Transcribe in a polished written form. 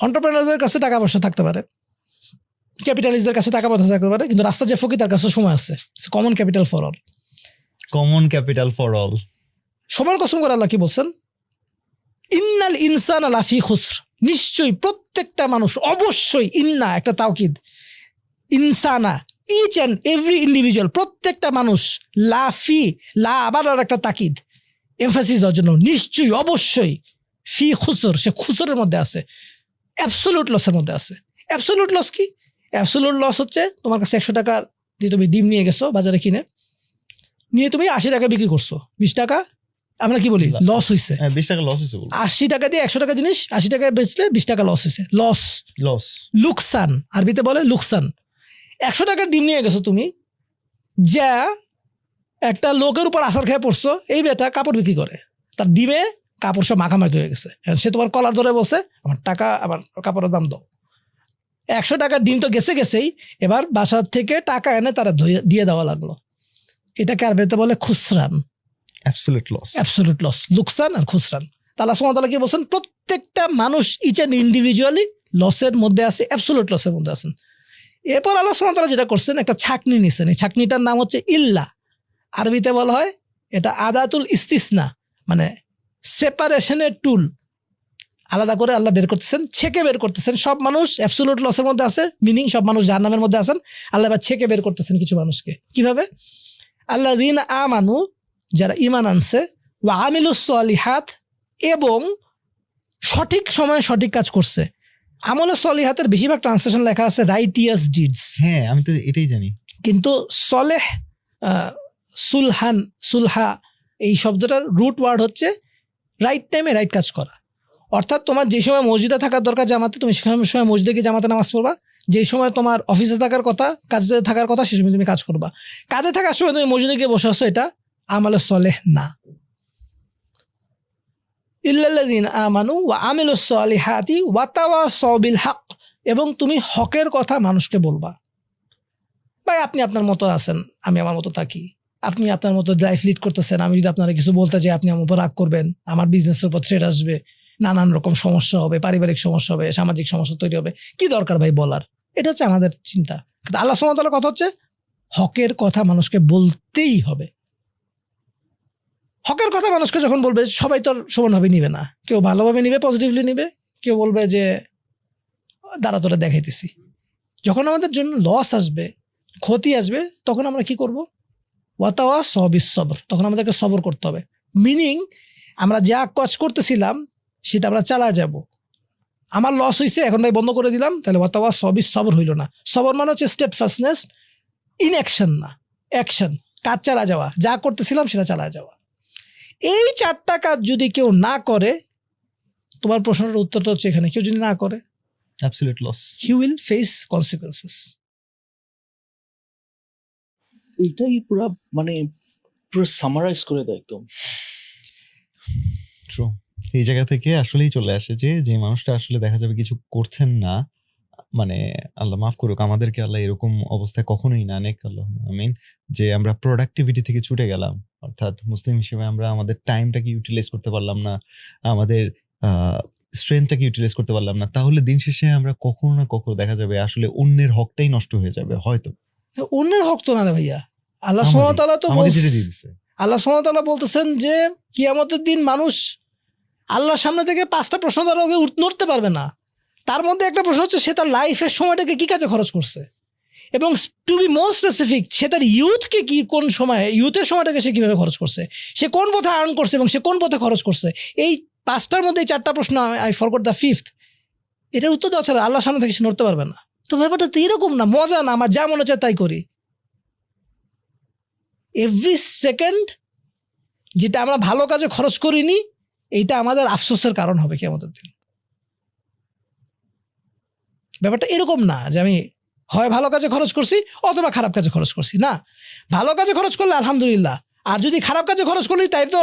এন্টারপ্রেনারদের কাছে টাকা পয়সা থাকতে পারে, ক্যাপিটালিস্টদের কাছে টাকা পয়সা থাকতে পারে, কিন্তু রাস্তা যে ফকির তার কাছে সময় আছে। Common capital for all. Common capital for all. সময়ের কসম করে আল্লাহ কি বলছেন? ইন্নাল ইনসানা লাফি খুসর, নিশ্চয়ই প্রত্যেকটা মানুষ, অবশ্যই, ইন্না একটা তাওকিদ, ইনসানা ইচ অ্যান্ড এভরি ইন্ডিভিজুয়াল, প্রত্যেকটা মানুষ, লাফি, লা আবার একটা তাকিদ, এমফাসিস দেওয়ার জন্য, নিশ্চয়ই, অবশ্যই, ফি খুসর, সে খুসরের মধ্যে আছে, অ্যাবসলিউট লসের মধ্যে আছে। অ্যাবসলিউট লস কি? অ্যাবসলিউট লস হচ্ছে তোমার কাছে 100 টাকা দিয়ে তুমি ডিম নিয়ে গেছো বাজারে কিনে, নিয়ে তুমি 80 টাকা বিক্রি করছো, 20 টাকা আমরা কি বলি লস হয়েছে। 20 টাকা লস হয়েছে। 80 টাকা দিয়ে 100 টাকা জিনিস 80 টাকায় বেচলে 20 টাকা লস হয়েছে। লস, লুকসান, আরবিতে বলে লুকসান। 100 টাকার ডিম নিয়ে গেছো তুমি, যা একটা লোকের উপর আসার খেয়ে পড়ছো, এই বেটা কাপড় বিক্রি করে, তার ডিমে কাপড় সব মাখামাখি হয়ে গেছে, সে তোমার কলার ধরে বসে আমার টাকা, আমার কাপড়ের দাম দাও। 100 টাকার ডিম তো গেছেই, এবার বাসার থেকে টাকা এনে তারা দিয়ে দেওয়া লাগলো। এটাকে আরবিতে বলে খুসরান, অ্যাবসলিউট লস, লুকসান আর খুসরান। আল্লাহ সুবহানাহু ওয়া তাআলা কি বলছেন? প্রত্যেকটা মানুষ ইচ অ্যান্ড ইন্ডিভিজুয়ালি লসের মধ্যে আছে, অ্যাবসলিউট লসের মধ্যে আছেন। এরপর আল্লাহ সুবহানাহু ওয়া তাআলা যেটা করছেন, একটা ছাকনি নিছেন, এই ছাকনিটার নাম হচ্ছে ইল্লা। আরবিতে বলা হয় এটা আদাতুল ইস্তিসনা, মানে সেপারেশনের টুল। আলাদা করে আল্লাহ বের করতেছেন, ছেকে বের করতেছেন। সব মানুষ অ্যাবসলিউট লসের মধ্যে আছে, মিনিং সব মানুষ জাহান্নামের মধ্যে আছেন। আল্লাহ এবার ছেকে বের করতেছেন কিছু মানুষকে। কিভাবে? আল্লাযীনা আমানু, যারা ঈমান আনছে, ওয়া আমিলুস সলিহাত, এবং সঠিক সময়ে সঠিক কাজ করছে। আমলে সলিহাতের বেশিরভাগ ট্রান্সলেশন লেখা আছে রাইটিয়াস ডিডস। হ্যাঁ, আমি তো এটাই জানি। কিন্তু সলেহ, সুলহা, এই শব্দটার রুট ওয়ার্ড হচ্ছে রাইট টাইমে রাইট কাজ করা। অর্থাৎ তোমার যে সময় মসজিদে থাকার দরকার জামাতে, তুমি সেখানে সময় মসজিদে গিয়ে জামাতে নামাজ পড়বা। যে সময় তোমার অফিসে থাকার কথা, কাজে থাকার কথা, সে সময় তুমি কাজ করবা। কাজে থাকার সময় তুমি মসজিদে গিয়ে বসে আসছো, এটা আমলে সলেহ না। ইল্লাল্লাযীনা আমানু ওয়া আমিলুস সলিহাতি ওয়া তাওয়াসাউ বিল হক, এবং তুমি হকের কথা মানুষকে বলবা। ভাই আপনি আপনার মতো আছেন, আমি আমার মতো থাকি, আপনি আপনার মতো লাইফ লিড করতেছেন, আমি যদি আপনারা কিছু বলতে চাই আপনি আমার উপর রাগ করবেন, আমার বিজনেসের উপর থ্রেট আসবে, নানান রকম সমস্যা হবে, পারিবারিক সমস্যা হবে, সামাজিক সমস্যা তৈরি হবে, কি দরকার ভাই বলার? এটা হচ্ছে আমাদের চিন্তা। কিন্তু আল্লাহ সুবহানাহু ওয়া তাআলার কথা হচ্ছে হকের কথা মানুষকে বলতেই হবে। হকের কথা মানুষকে যখন বলবে, সবাই তো সমানভাবে নিবে না, কেউ ভালোভাবে নিবে, পজিটিভলি নিবে, কেউ বলবে যে দাঁড়া তোরা দেখাইতেছি। যখন আমাদের জন্য লস আসবে, ক্ষতি আসবে, তখন আমরা কি করব? ওয়াতাওয়াসাউ বিস সবর, তখন আমাদেরকে সবর করতে হবে। মিনিং আমরা যা কাজ করতেছিলাম সেটা আমরা চালা যাব। আমার লস হয়েছে, এখন ভাই বন্ধ করে দিলাম, তাহলে ওয়াতাওয়াসাউ বিস সবর হইল না। সবর মানে হচ্ছে স্টেডফাস্টনেস, ইনঅ্যাকশন না, অ্যাকশন, কাজ চালা যাওয়া, যা করতেছিলাম সেটা চালা যাওয়া। এই 4টা কাজ যদি কেউ না করে, তোমার প্রশ্নের উত্তরটা হচ্ছে এখানে, কেউ যদি না করে, absolute loss, he will face consequences. এইটাই পুরো মানে পুরো সামারাইজ করে দেয় একদম। ট্রু। এই জায়গা থেকে আসলেই চলে আসে যে মানুষটা আসলে দেখা যাবে কিছু করছেন না, মানে আল্লাহ মাফ করুক আমাদেরকে, আল্লাহ এরকম অবস্থায় কখনোই না নেক, আল্লাহ আমিন, যে আমরা প্রোডাক্টিভিটি থেকে ছুটে গেলাম। অর্থাৎ মুসলিম হিসেবে আমরা আমাদের টাইমটাকে ইউটিলাইজ করতে পারলাম না, আমাদের স্ট্রেংথটাকে ইউটিলাইজ করতে পারলাম না, তাহলে দিন শেষে আমরা কখনো না কখনো দেখা যাবে আসলে অন্যের হকটাই নষ্ট হয়ে যাবে হয়তো। অন্যের হক তো না রে ভাইয়া, আল্লাহ সুবহানাহু ওয়া তাআলা তো আমাকে যেটা দিয়ে দিচ্ছে। আল্লাহ সুবহানাহু ওয়া তাআলা বলতেছেন যে কিয়ামতের দিন মানুষ আল্লাহর সামনে থেকে 5টা প্রশ্ন তার আগে নড়তে পারবে না। তার মধ্যে একটা প্রশ্ন হচ্ছে সে তার লাইফের সময়টাকে কি কাজে খরচ করছে, এবং টু বি মোর স্পেসিফিক, সে তার ইউথকে কি, কোন সময়ে, ইউথের সময়টাকে সে কিভাবে খরচ করছে, সে কোন পথে আর্ন করছে এবং সে কোন পথে খরচ করছে। এই 5টার মধ্যে এই 4টা প্রশ্ন, আই ফরগট দ্য 5th, এটার উত্তর দেওয়া ছাড়া আল্লাহর সামনে থেকে সে নড়তে পারবে না। তো ব্যাপারটা তো এরকম না, মজা না, আমার যা মনে চায় তাই করি। এভরি সেকেন্ড যেটা আমরা ভালো কাজে খরচ করিনি, এইটা আমাদের আফসোসের কারণ হবে কিয়ামতের দিন। ব্যাপারটা এরকম না যে আমি হয় ভালো কাজে খরচ করছি অথবা খারাপ কাজে খরচ করছি, না, ভালো কাজে খরচ করলে আলহামদুলিল্লাহ, আর যদি খারাপ কাজে খরচ করলি তাই তো